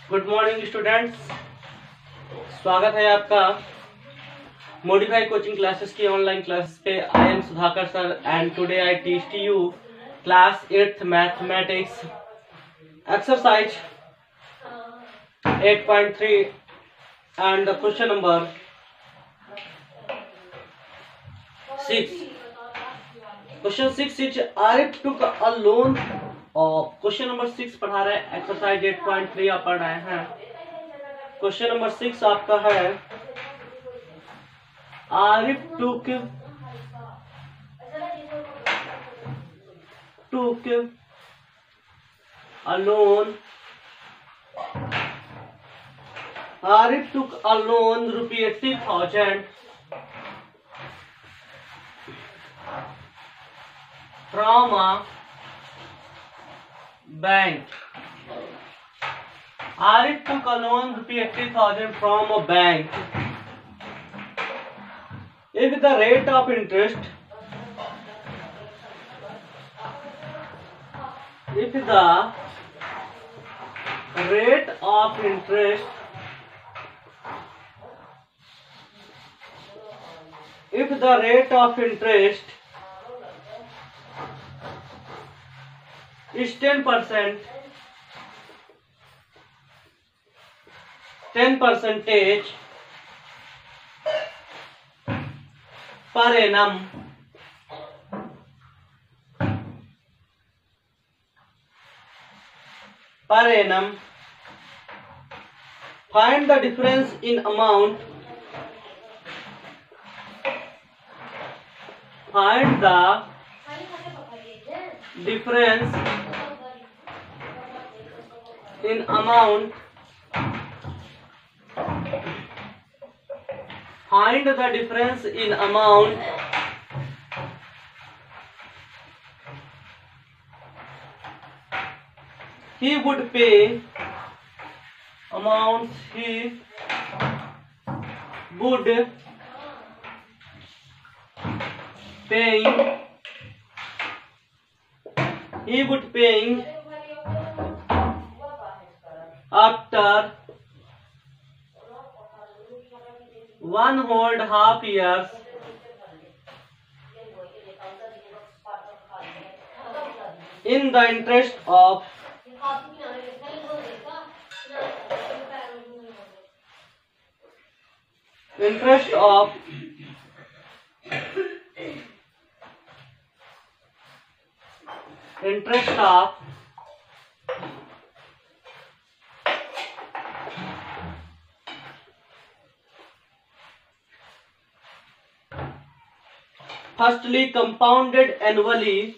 Good morning students, स्वागत है आपका मॉडिफाइड कोचिंग क्लासेस की ऑनलाइन क्लास पे। I am Sudhakar sir and today I teach you class 8th mathematics exercise 8.3 and the question number 6. Question 6 is Arif took a loan of question number 6 पढ़ा रहे हैं, exercise 8.3 आप पढ़ रहे हैं। Question number 6 आपका है Arif took a loan. Arif took a loan रुपये 80,000 from a bank. Arif took a loan रुपये 80,000 from a bank. If the rate of interest is 10%, 10% per annum, find the difference in amount. Find the difference in amount. Find the difference in amount he would pay. Amounts he would paying after 1.5 years in the interest of firstly compounded annually,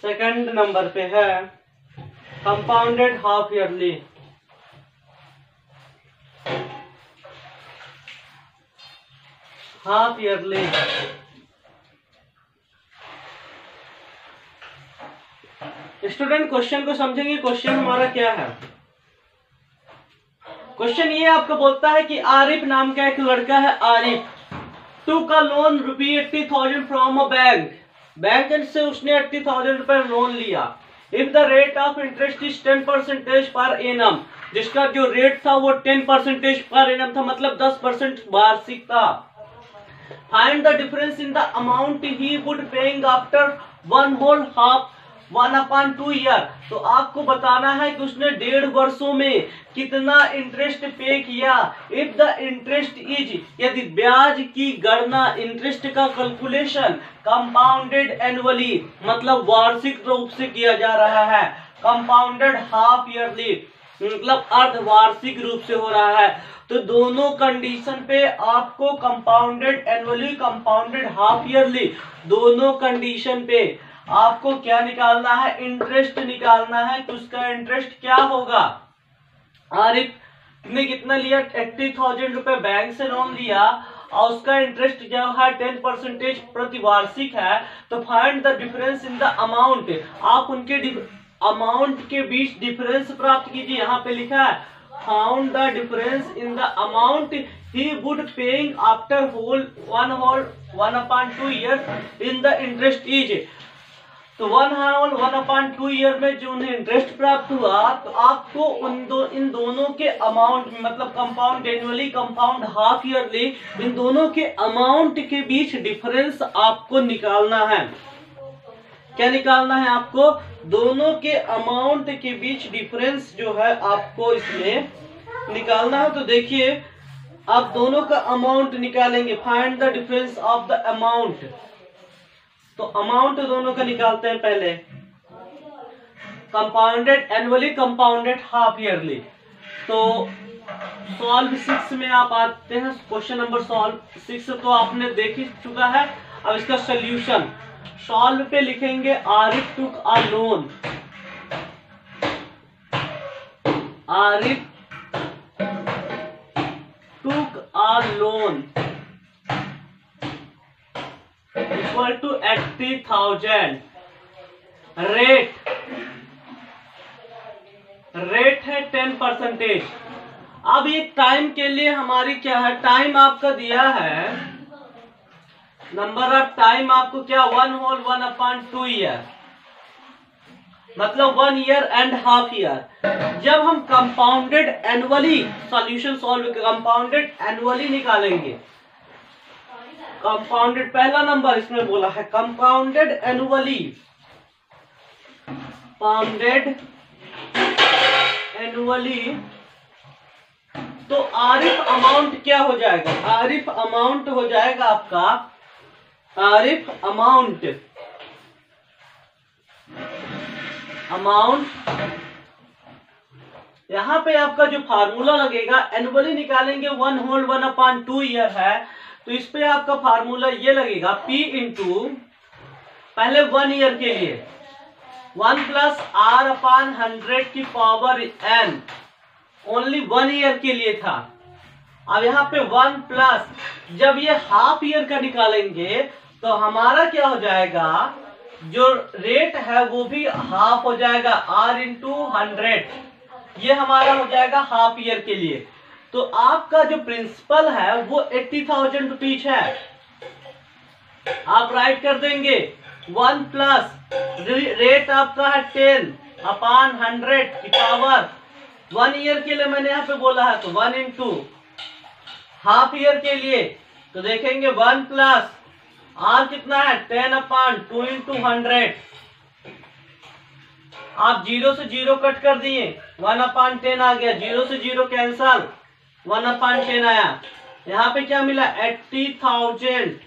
second number पे है compounded half yearly, student question को समझेंगे। Question हमारा क्या है? Question ये आपको बोलता है कि आरिफ नाम का एक लड़का है, आरिफ टूक अ लोन रुपये 80,000 फ्रॉम अ बैंक से उसने 80,000 रुपए लोन लिया। If the rate of interest is 10% per annum, जिसका जो रेट था वो 10% पर एनम था, मतलब 10% वार्षिक था। Find the difference in the amount he would paying after 1/2 year. तो आपको बताना है कि उसने 1.5 वर्षों में कितना इंटरेस्ट पे किया। इफ द इंटरेस्ट इज, यदि ब्याज की गणना, इंटरेस्ट का कैलकुलेशन कंपाउंडेड एनुअली, मतलब वार्षिक रूप से किया जा रहा है, कंपाउंडेड हाफ ईयरली मतलब अर्धवार्षिक रूप से हो रहा है, तो दोनों कंडीशन पे आपको compounded annually, compounded half yearly, दोनों कंडीशन पे आपको क्या निकालना है? इंटरेस्ट निकालना है। तो उसका इंटरेस्ट क्या होगा? आरिफ ने कितना लिया? 80,000 रुपए बैंक से लोन लिया और उसका इंटरेस्ट जो है 10% प्रतिवार्षिक है। तो find the difference in the amount, आप उनके अमाउंट के बीच डिफरेंस प्राप्त कीजिए। यहाँ पे लिखा है found the difference in the amount he would paying after whole 1/2 years in the interest is। तो 1/2 ईयर में जो उन्हें इंटरेस्ट प्राप्त हुआ, तो आपको इन दोनों के अमाउंट में, मतलब compound annually, compound half yearly, इन दोनों के अमाउंट के बीच डिफरेंस आपको निकालना है। क्या निकालना है आपको? दोनों के अमाउंट के बीच डिफरेंस जो है आपको इसमें निकालना है। तो देखिए, आप दोनों का अमाउंट निकालेंगे। Find the difference of the amount. तो अमाउंट दोनों का निकालते हैं पहले। Compounded annually, compounded half yearly. तो सॉल्व 6 में आप आते हैं। क्वेश्चन नंबर सॉल्व 6 तो आपने देख ही चुका है। अब इसका सोल्यूशन सॉल्व पे लिखेंगे। Arif took a loan, Arif took a loan equal to 80,000। Rate है 10%। अब ये टाइम के लिए हमारी क्या है? टाइम आपका दिया है, नंबर ऑफ टाइम आपको क्या? 1/2 ईयर, मतलब 1 ईयर एंड हाफ ईयर। जब हम compounded annually solution solve compounded annually निकालेंगे, कंपाउंडेड पहला नंबर इसमें बोला है कंपाउंडेड एनुअली, कंपाउंडेड एनुअली, तो आरिफ अमाउंट क्या हो जाएगा? आरिफ अमाउंट हो जाएगा आपका, आरिफ अमाउंट यहां पे आपका जो फार्मूला लगेगा, एनुअली निकालेंगे 1/2 ईयर है, तो इस पे आपका फार्मूला ये लगेगा P इंटू पहले 1 ईयर के लिए 1 + R/100 की पावर n, ओनली 1 ईयर के लिए था। अब यहाँ पे 1 प्लस, जब ये हाफ ईयर का निकालेंगे तो हमारा क्या हो जाएगा? जो रेट है वो भी हाफ हो जाएगा, R × 100, ये हमारा हो जाएगा हाफ ईयर के लिए। तो आपका जो प्रिंसिपल है वो 80,000 रुपीज है। आप राइट कर देंगे 1 प्लस रेट आपका है 10/100 की पावर 1 ईयर के लिए मैंने यहाँ पे बोला है, तो 1 इंटू हाफ ईयर के लिए तो देखेंगे 1 प्लस आर कितना है 10/2 × 100। आप 0 से 0 कट कर दिए, 1/10 आ गया, 0 से 0 कैंसल, 1/10 आया। यहाँ पे क्या मिला? 80,000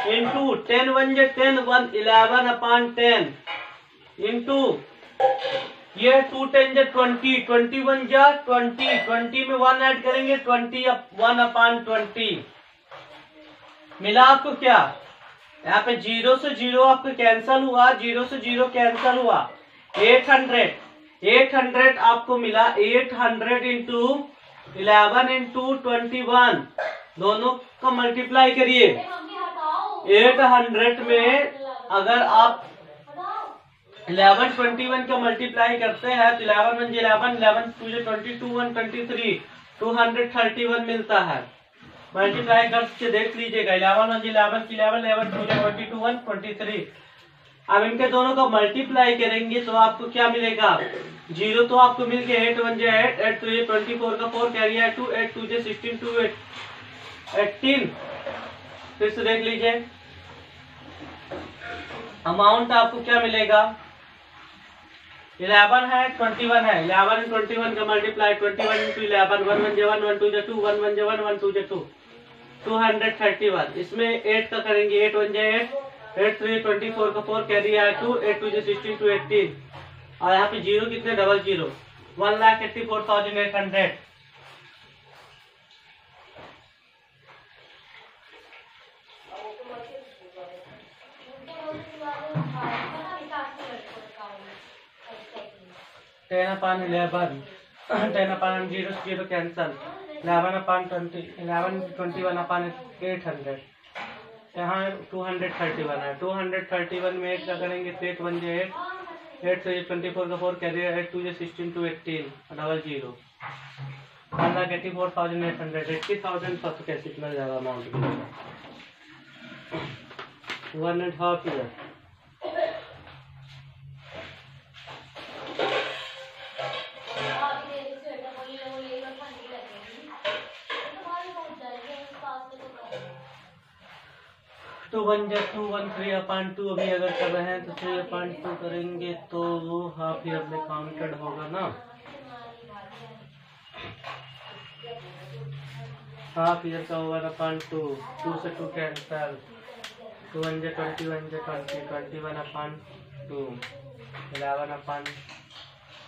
इंटू 10 1 × 10 11/10 इंटू ये 2 10 × 20 21 × 20 20 में 1 ऐड करेंगे 1/20 मिला आपको क्या? यहाँ पे 0 से 0 आपको कैंसल हुआ, 0 से 0 कैंसल हुआ, 800 आपको मिला। 800 इंटू 11 इंटू 21 दोनों का मल्टीप्लाई करिए। 800 में अगर आप 11 21 का मल्टीप्लाई करते हैं तो 11 1 11 11 2 22 1 23 231 मिलता है। मल्टीप्लाई करके देख लीजिएगा, 11 1 11 11 11 2 22 1 23। अब इनके दोनों का मल्टीप्लाई करेंगे तो आपको क्या मिलेगा? 0 तो आपको मिल गया, 8 1 8 8 3 24 का 4 कैरी है 2 8 2 16 2 18। फिर से देख लीजिए अमाउंट आपको क्या मिलेगा? 11 है 21 है, 11 × 21 का मल्टीप्लाई 21 × 11 1 1 1 1 2 2 1 1 1 1 2 2 231। इसमें 8 का करेंगे, 8 1 8 8 3 24 का 4 कैरी है 2 8 2 16 2 18। और यहाँ पे 0 कितने? 00 1,84,800। टेन अपन 11 0 0 कैंसल, 11/20 11 21/800। यहाँ 231 है, 231 में 8 का करेंगे 8 1 8 8 3 24 का 4 कैरी 8 2 16 2 18 00। $1,84,800 80,000 का तो कैसे इतना ज्यादा अमाउंट मिलेगा 1.5 ईयर। टू 1/2 अभी अगर कर रहे हैं तो 3/2 करेंगे तो वो हाफ ईयर में काउंटेड होगा ना। हाफ ईयर का 1/2 2 से 2 कैंसल 2 1 20 1 20 21/2 11/।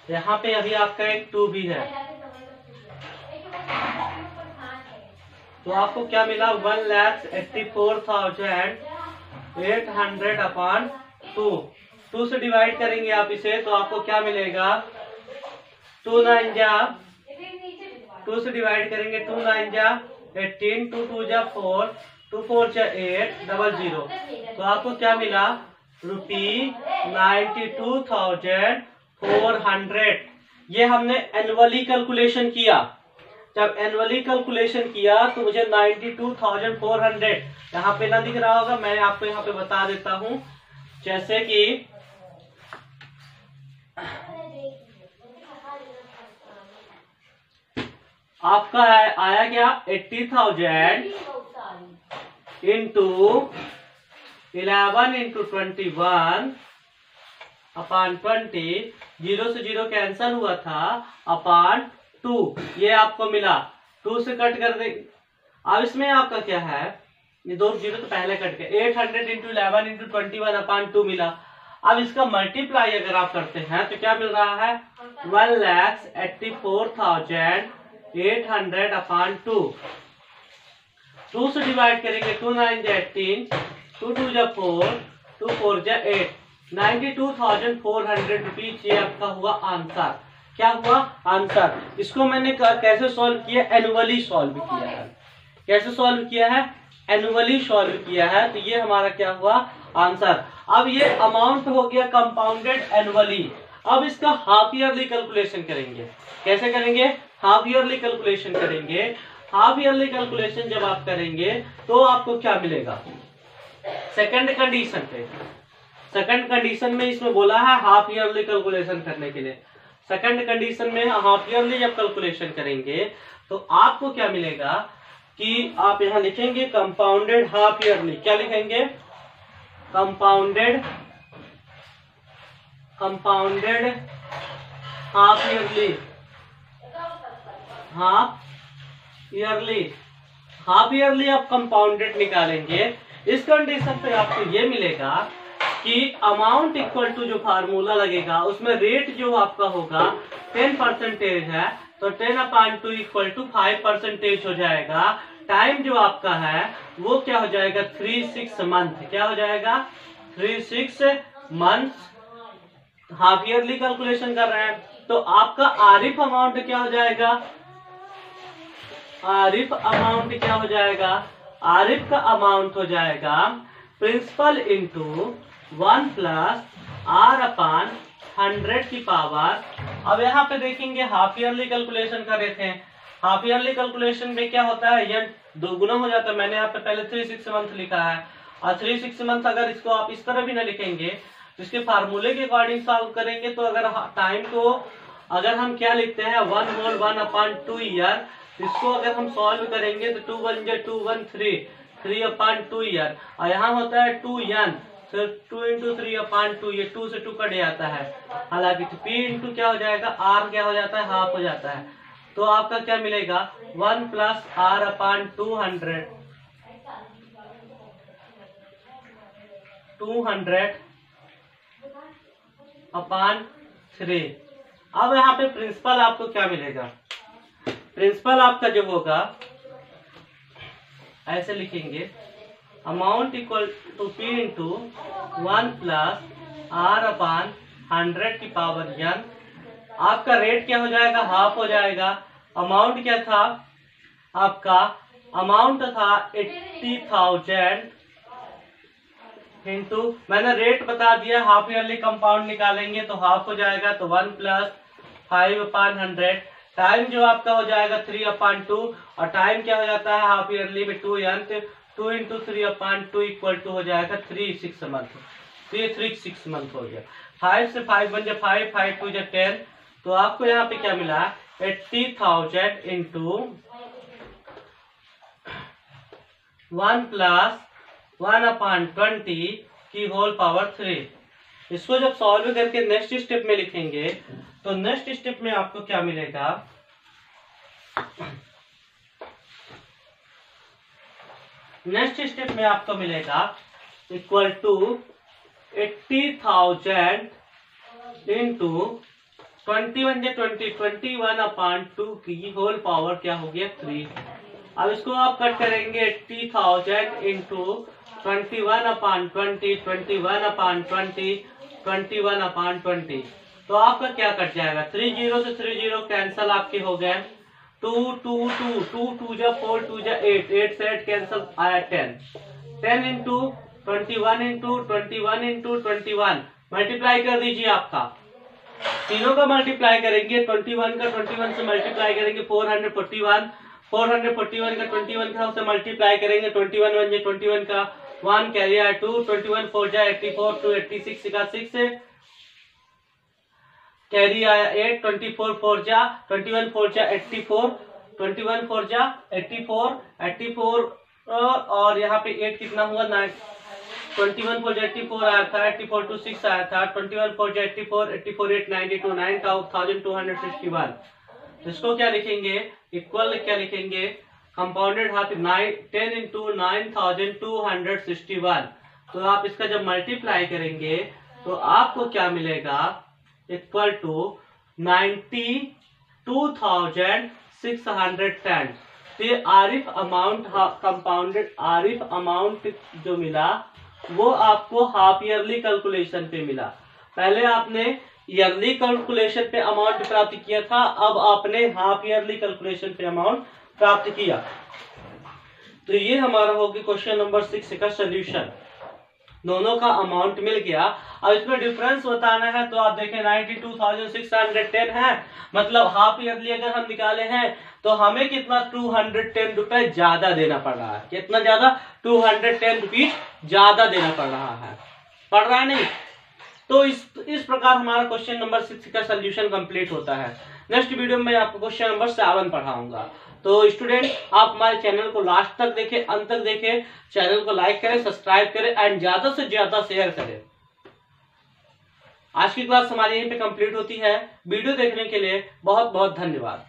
यहाँ पे अभी आपका एक 2 भी है तो आपको क्या मिला 1,84,800/2। 2 से डिवाइड करेंगे आप इसे तो आपको क्या मिलेगा 2 9 जा 2 से डिवाइड करेंगे 2 9 जा 18 2 2 जा 4 2 4 जा 8 00 तो आपको क्या मिला ₹92,400। ये हमने एनुअली कैलकुलेशन किया। जब एनुअली कैलकुलेशन किया तो मुझे 92,400 यहाँ पे ना दिख रहा होगा, मैं आपको यहाँ पे बता देता हूँ। जैसे कि आपका आया क्या 80,000 इंटू 11 इंटू 21/20 0 से 0 कैंसल हुआ था अपॉन 2 ये आपको मिला। 2 से कट कर दे। अब इसमें आपका क्या है ये 2 0 तो पहले कट गए 800 इंटू 11 इंटू 21/2 मिला। अब इसका मल्टीप्लाई अगर आप करते हैं तो क्या मिल रहा है 1,84,800/2। 2 से डिवाइड करेंगे 2 9 जा 18 2 2 जा 4 2 4 जा 8 92,400 रुपीज ये आपका हुआ आंसर। क्या हुआ आंसर। इसको मैंने कैसे सॉल्व किया एनुअली सॉल्व किया है। कैसे सॉल्व किया है एनुअली सॉल्व किया है तो ये हमारा क्या हुआ आंसर। अब ये अमाउंट हो गया कंपाउंडेड एनुअली। अब इसका हाफ ईयरली कैलकुलेशन करेंगे। कैसे करेंगे हाफ ईयरली कैलकुलेशन करेंगे। हाफ ईयरली कैलकुलेशन जब आप करेंगे तो आपको क्या मिलेगा सेकंड कंडीशन पे। सेकंड कंडीशन में इसमें बोला है हाफ ईयरली कैलकुलेशन करने के लिए। सेकंड कंडीशन में हाफ ईयरली जब कैलकुलेशन करेंगे तो आपको क्या मिलेगा कि आप यहां लिखेंगे कंपाउंडेड हाफ ईयरली। क्या लिखेंगे compounded half yearly. Half yearly आप कंपाउंडेड निकालेंगे। इस कंडीशन पे आपको ये मिलेगा कि अमाउंट इक्वल टू जो फार्मूला लगेगा उसमें रेट जो आपका होगा 10% है तो 10/2 इक्वल टू 5% हो जाएगा। टाइम जो आपका है वो क्या हो जाएगा 3-6 मंथ। क्या हो जाएगा 3-6 मंथ। हाफ ईयरली कैलकुलेशन कर रहे हैं तो आपका आरिफ अमाउंट क्या हो जाएगा। आरिफ अमाउंट क्या हो जाएगा आरिफ का अमाउंट हो जाएगा प्रिंसिपल इंटू 1 प्लस R/100 की पावर। अब यहाँ पे देखेंगे हाफ ईयरली कैलकुलेशन कर रहे थे। हाफ ईयरली कैलकुलेशन में क्या होता है ये 2 गुना हो जाता है। मैंने यहाँ पे पहले 3-6 मंथ लिखा है और 3-6 मंथ अगर इसको आप इस तरह भी ना लिखेंगे तो इसके फार्मूले के अकॉर्डिंग सॉल्व करेंगे तो अगर टाइम को अगर हम क्या लिखते हैं 1/2 ईयर इसको अगर हम सॉल्व करेंगे तो 2 1 जा 2 1 3/2 ईयर और यहाँ होता है 2n तो 2 × 3/2 ये 2 से 2 कट जाता है। हालांकि P इंटू क्या हो जाएगा R क्या हो जाता है हाफ हो जाता है तो आपका क्या मिलेगा 1 प्लस R/200 200/3। अब यहाँ पे प्रिंसिपल आपको क्या मिलेगा प्रिंसिपल आपका जो होगा ऐसे लिखेंगे amount equal to P into 1 plus R/100 की पावर n। आपका रेट क्या हो जाएगा हाफ हो जाएगा। अमाउंट क्या था आपका अमाउंट था 80,000 इंटू मैंने रेट बता दिया। हाफ ईयरली कंपाउंड निकालेंगे तो हाफ हो जाएगा तो 1 प्लस 5/100 टाइम जो आपका हो जाएगा 3/2 और टाइम क्या हो जाता है हाफ ईयरली में 2 यानी 2 × 3/2 इक्वल टू हो जाएगा 3 मंथ। 3 मंथ हो गया। 5 से 5 बन जाए 5, 5 2 जा 10। तो आपको यहाँ पे क्या मिला 80,000 इंटू 1 + 1/20 की होल पावर 3। इसको जब सॉल्व करके नेक्स्ट स्टेप में लिखेंगे तो नेक्स्ट स्टेप में आपको क्या मिलेगा, नेक्स्ट स्टेप में आपको मिलेगा इक्वल टू 80,000 इंटू 21/2 की होल पावर क्या हो गया 3। अब इसको आप कट करेंगे 80,000 इंटू 21/20 21/20 तो आपका क्या कट जाएगा 3 0 से 3 0 कैंसल आपके हो गए 2 2 2 2 2 जा 4 2 जा 8 8 से 8 कैंसल आया 10 इंटू 21 मल्टीप्लाई कर दीजिए। आपका तीनों का मल्टीप्लाई करेंगे 21 का 21 से मल्टीप्लाई करेंगे 441 का 21 का से मल्टीप्लाई करेंगे 21 1 21 का 1 कैरी आया 2 21 4 जा 84 2 86 का 6 कैरी आया 8 24 4 जा 21 4 जा 84 21 4 जा 84 और यहाँ पे 8 कितना हुआ 9 21 4 जा 84 आया था 84 2 6 आया था 21 4 जा 84 84 8 92 9,261। इसको क्या लिखेंगे इक्वल क्या लिखेंगे कंपाउंडेड हाफ 10 इंटू 9,261। तो आप इसका जब मल्टीप्लाई करेंगे तो आपको क्या मिलेगा इक्वल टू 92,610। तो ये Arif amount compounded Arif amount जो मिला वो आपको हाफ ईयरली कैलकुलेशन पे मिला। पहले आपने ईयरली कैलकुलेशन पे अमाउंट प्राप्त किया था, अब आपने हाफ ईयरली कैलकुलेशन पे अमाउंट प्राप्त किया। तो ये हमारा हो गया क्वेश्चन नंबर 6 का सोल्यूशन। दोनों का अमाउंट मिल गया। अब इसमें डिफरेंस बताना है तो आप देखें 92,610 है, मतलब हाफ ईयरली अगर हम निकाले हैं तो हमें कितना 210 रुपए ज्यादा देना पड़ रहा है। कितना ज्यादा 210 रुपीज ज्यादा देना पड़ रहा है, पड़ रहा है नहीं। तो इस प्रकार हमारा क्वेश्चन नंबर 6 का सोल्यूशन कंप्लीट होता है। नेक्स्ट वीडियो में आपको क्वेश्चन नंबर 7 पढ़ाऊंगा। तो स्टूडेंट आप हमारे चैनल को लास्ट तक देखें, अंत तक देखें, चैनल को लाइक करें, सब्सक्राइब करें एंड ज्यादा से ज्यादा शेयर करें। आज की क्लास हमारी यहीं पे कंप्लीट होती है। वीडियो देखने के लिए बहुत बहुत धन्यवाद।